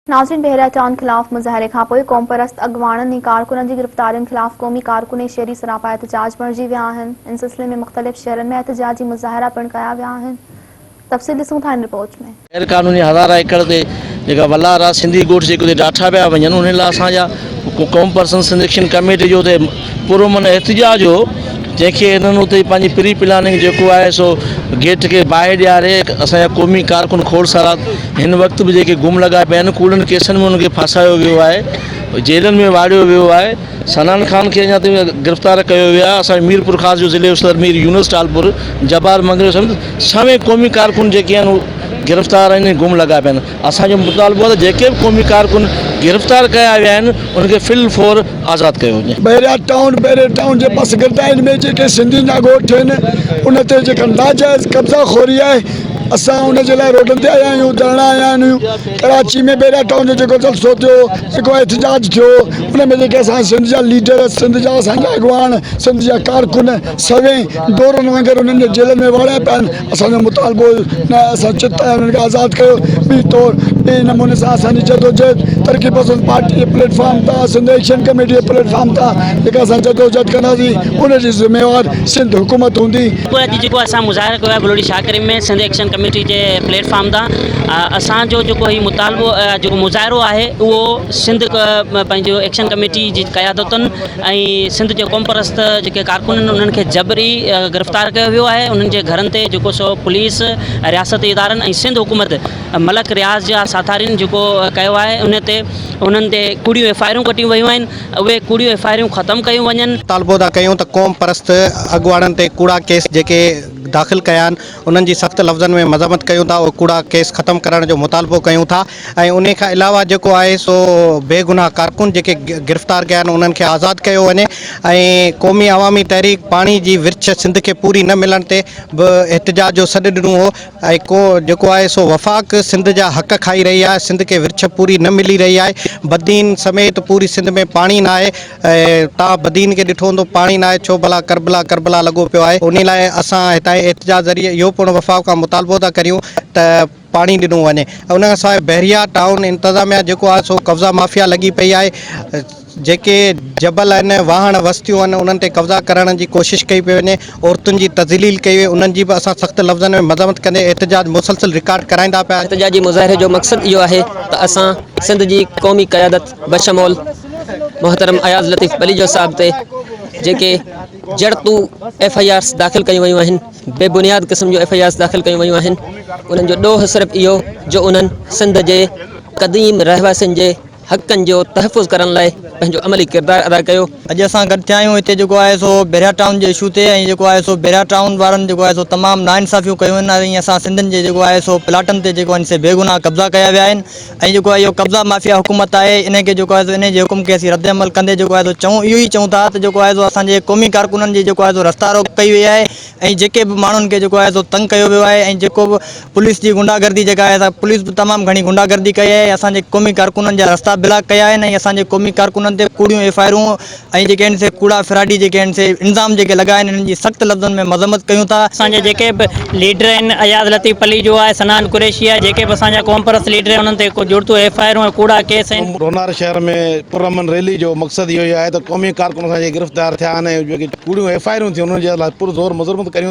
नाज़रीन, बहरिया टाउन खिलाफ मुज़ाहरे खां पोइ क़ौम परस्त अॻवाननि ऐं कारकुननि जी गिरफ़्तारियुनि खिलाफ क़ौमी कारकुन ऐं शहरी सरापा एहतजाज बणिजी विया आहिनि। इन सिलसिले में मुख़्तलिफ़ शहरनि में एहतजाजी मुज़ाहरा पिणु कया विया आहिनि। तफ़सील ॾिसूं था इन रिपोर्ट में। गैर कानूनी 1000 एकड़ ते जेका वलार आहे सिंधी ॻोठ जेके उते ॾाठा पिया वञनि, उन लाइ असांजा क़ौम परसन सिलेक्शन कमेटी जो उते पूरो मन एहतजाज हो, जंहिंखे इन्हनि उते पंहिंजी प्री प्लानिंग जेको आहे सो गेट खे बाहि ॾियारे असांजा क़ौमी कारकुन खोड़ सारा हिन वक़्तु बि जेके गुम लॻा पिया आहिनि, कूड़नि केसनि में उनखे फासायो वियो आहे, जेलनि में वाड़ियो वियो आहे। सनान खान खे अञा ताईं गिरफ़्तार कयो वियो आहे। असांजे मीरपुर ख़ासि जो ज़िले सदर मीर यूनुस टालपुर जबार मंगरे समेत सभई क़ौमी कारकुन जेके आहिनि उहे गिरफ़्तार आहिनि, गुम लॻा पिया आहिनि। असांजो मुतालबो आहे त जेके बि क़ौमी कारकुन गिरफ़्तार कया विया आहिनि उनखे फिल फौर आज़ादु कयो वञे। बहरिया टाउन जे पसगरदाइन में जेके सिंधियुनि जा ॻोठ आहिनि उन ते जेका नाजाइज़ कब्ज़ाखोरी आहे, असां उनजे लाइ रोडनि ते आया आहियूं, धरना आया आहियूं। कराची में बहरिया टाउन जो जेको जलसो थियो, जेको एहतजाज थियो, उन में जेके असां सिंध जा लीडर, सिंध जा असांजा अॻवान, सिंध जा कारकुन सवें दौरनि वांगुरु उन्हनि जे जेलनि में वाड़िया पिया आहिनि। असांजो मुतालबो न असां चित आहे उन्हनि खे आज़ादु कयो। ॿी तौर ॿिए नमूने सां असांजी जदोजहद तरक़ी पसंद पार्टी जे प्लेटफॉर्म तां, सिंध एक्शन कमेटी जे प्लेटफॉर्म तां जेका असां जदोजहद कंदासीं, उनजी ज़िम्मेवार सिंध हुकूमत हूंदी। जेको असां मुज़ाहिरो कयो आहे बलोड़ी शाहकरी में सिंध एक्शन कमेटी के प्लेटफॉर्म तां, असांजो जेको ही मुतालबो जेको मुज़ाहिरो आहे उहो सिंध पंहिंजो एक्शन कमेटी जी क़यादतुनि ऐं सिंध जे क़ौम परस्त जेके कारकुन आहिनि उन्हनि खे जबरी गिरफ़्तार कयो वियो आहे। उन्हनि जे घरनि ते जेको सो पुलिस, रियासती इदारनि ऐं सिंध हुकूमत मलक रियाज़ जा साथारियुनि जेको कयो आहे, उन्हनि ते कूड़ियूं एफआईआरूं कटियूं वियूं आहिनि। उहे कूड़ियूं एफआईआरूं ख़तमु कयूं वञनि। मुतालबो था कयूं त क़ौम परस्त अॻवाननि ते कूड़ा केस जेके दाख़िल कया आहिनि उन्हनि जी सख़्तु लफ़्ज़नि में मज़म्मत कयूं था, उहे कूड़ा केस ख़तमु करण जो मुतालबो कयूं था। ऐं उन खां अलावा जेको आहे सो बेगुनाह कारकुन जेके गिरफ़्तार कया आहिनि उन्हनि खे आज़ादु कयो वञे। ऐं क़ौमी अवामी तहरीक पाणी जी विर्छ सिंध खे पूरी न मिलण ते बि एहतजाज जो सॾु ॾिनो हो। ऐं जेको आहे सो वफ़ाक़ सिंध जा हक़ खाई रही आहे, सिंध खे विर्छ पूरी न मिली रही आहे। बदीन समेत पूरी सिंध में पाणी न आहे। तव्हां बदीन खे ॾिठो हूंदो, पाणी न आहे, छो भला करबला लॻो पियो आहे। उन लाइ असां हितां एहतजाज ज़रिए इहो पिणु वफ़ाक़ खां मुतालबो था करियूं त पाणी ॾिनो वञे। उन खां सवाइ बहरिया टाउन इंतज़ामिया जेको आहे सो कब्ज़ा माफ़िया लॻी पई आहे। जेके जबल आहिनि, वाहण वस्तियूं आहिनि, उन्हनि ते कब्ज़ा करण जी कोशिशि कई पई वञे। औरतुनि जी तज़लील कई वई, उन्हनि जी बि असां सख़्तु लफ़्ज़नि में मज़म्मत कंदे एहतजाज मुसलसिल रिकॉर्ड कराईंदा पिया। एहतजाजी मुज़ाहिरे जो मक़सदु इहो आहे त असां सिंध जी क़ौमी क़यादत बशमूल मोहतरम अयाज़ लतीफ़ बलीजो साहब ते जेके जड़तू एफआईआर्स दाख़िल कयूं वयूं आहिनि, बेबुनियाद क़िस्म जो एफआईआर्स दाख़िल कयूं वयूं आहिनि, उन्हनि जो ॾोह सिर्फ़ु इहो जो उन्हनि सिंध जे क़दीम रहवासियुनि जे हक़नि जो तहफ़ुज़ करण लाइ पंहिंजो अमली किरदारु अदा कयो। अॼु असां गॾु थिया आहियूं हिते जेको आहे सो बहरिया टाउन जे इशू ते, ऐं जेको आहे सो बहरिया टाउन वारनि जेको आहे सो तमामु नाइंसाफ़ियूं कयूं आहिनि। ऐं असां सिंधियुनि जे जेको आहे सो प्लाटनि ते जेको आहिनि से बेगुनाह कब्ज़ा कया विया आहिनि। ऐं जेको आहे इहो कब्ज़ा माफ़िया हुकूमत आहे, इनखे जेको आहे सो इन जे हुकुम खे असीं रद्द अमल कंदे जेको आहे सो चऊं इहो ई चऊं था त जेको आहे सो असांजे क़ौमी कारकुननि जी जेको आहे सो रस्ता रोक कई वई आहे। ऐं जेके बि माण्हुनि खे जेको आहे सो तंग कयो वियो आहे, ऐं जेको बि पुलिस जी गुंडागर्दी जेका आहे, पुलिस बि तमामु घणी गुंडागर्दी कई आहे। असांजे क़ौमी कारकुननि जा रस्ता ब्लॉक कया आहिनि। ऐं असांजे क़ौमी कारकुननि ते कूड़ियूं एफआईआरूं ऐं जेके आहिनि से कूड़ा फिराडी जेके आहिनि से इल्ज़ाम जेके लॻाया आहिनि, इन्हनि जी सख़्तु लफ़्ज़नि में मज़म्मत कयूं था। असांजे जेके बि लीडर आहिनि, अयाज़ लतीफ़ अली जो आहे, सनान कुरैशी आहे, जेके बि असांजा क़ौम परस्त लीडर आहिनि, उन्हनि ते जुड़तू एफआईआरूं ऐं कूड़ा केस आहिनि। रोनार शहर में पुरअमन रैली जो मक़सदु इहो ई आहे त क़ौमी कारकुन असांजे गिरफ़्तार थिया आहिनि। जेके कूड़ियूं एफआईआरूं थियूं उन्हनि जे लाइ पुरज़ोर मज़म्मत करियूं।